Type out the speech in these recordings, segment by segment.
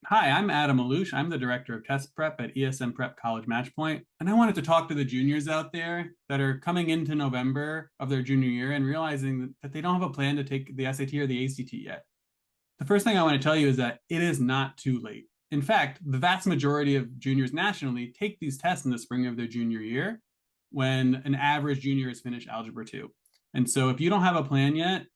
Hi, I'm Adam Alouche. I'm the director of test prep at ESM Prep College Matchpoint, and I wanted to talk to the juniors out there that are coming into November of their junior year and realizing that they don't have a plan to take the SAT or the ACT yet. The first thing I want to tell you is that it is not too late. In fact, the vast majority of juniors nationally take these tests in the spring of their junior year when an average junior has finished Algebra 2. And so if you don't have a plan yet,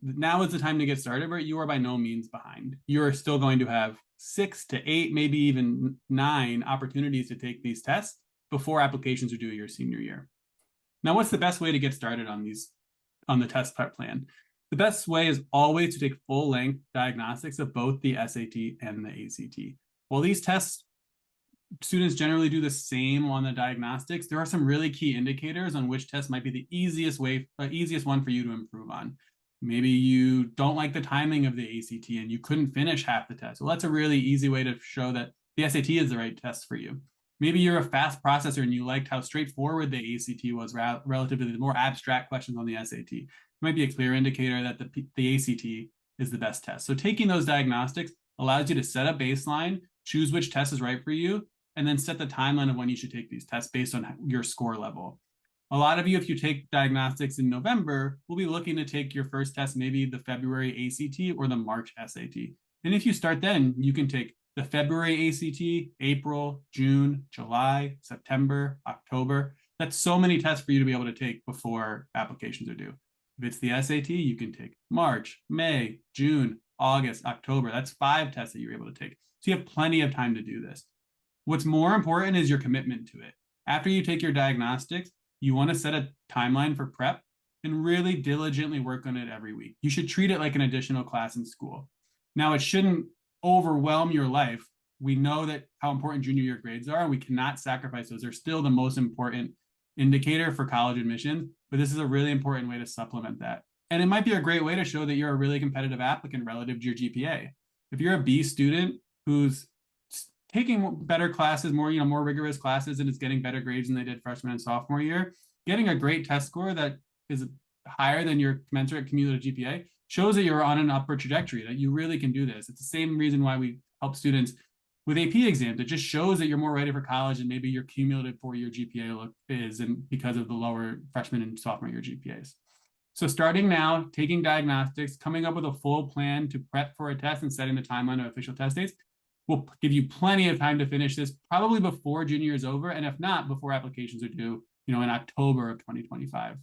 now is the time to get started, but you are by no means behind. You are still going to have 6 to 8, maybe even 9 opportunities to take these tests before applications are due your senior year. Now, what's the best way to get started on the test prep plan? The best way is always to take full length diagnostics of both the SAT and the ACT. While these tests students generally do the same on the diagnostics, there are some really key indicators on which test might be the easiest one for you to improve on. Maybe you don't like the timing of the ACT and you couldn't finish half the test. Well, that's a really easy way to show that the SAT is the right test for you. Maybe you're a fast processor and you liked how straightforward the ACT was relative to the more abstract questions on the SAT. It might be a clear indicator that the ACT is the best test. So taking those diagnostics allows you to set a baseline, choose which test is right for you, and then set the timeline of when you should take these tests based on your score level. A lot of you, if you take diagnostics in November, will be looking to take your first test, maybe the February ACT or the March SAT. And if you start then, you can take the February ACT, April, June, July, September, October. That's so many tests for you to be able to take before applications are due. If it's the SAT, you can take March, May, June, August, October. That's 5 tests that you're able to take. So you have plenty of time to do this. What's more important is your commitment to it. After you take your diagnostics, you want to set a timeline for prep and really diligently work on it every week. You should treat it like an additional class in school. Now, it shouldn't overwhelm your life. We know that how important junior year grades are, and we cannot sacrifice those. They're still the most important indicator for college admissions, but this is a really important way to supplement that. And it might be a great way to show that you're a really competitive applicant relative to your GPA. If you're a B student who's taking better classes, more rigorous classes, and is getting better grades than they did freshman and sophomore year, getting a great test score that is higher than your commensurate cumulative GPA shows that you're on an upward trajectory, that you really can do this. It's the same reason why we help students with AP exams. It just shows that you're more ready for college and maybe your cumulative 4-year GPA is, and because of the lower freshman and sophomore year GPAs. So starting now, taking diagnostics, coming up with a full plan to prep for a test and setting the timeline of official test dates will give you plenty of time to finish this, probably before junior year is over, and if not, before applications are due, in October of 2025.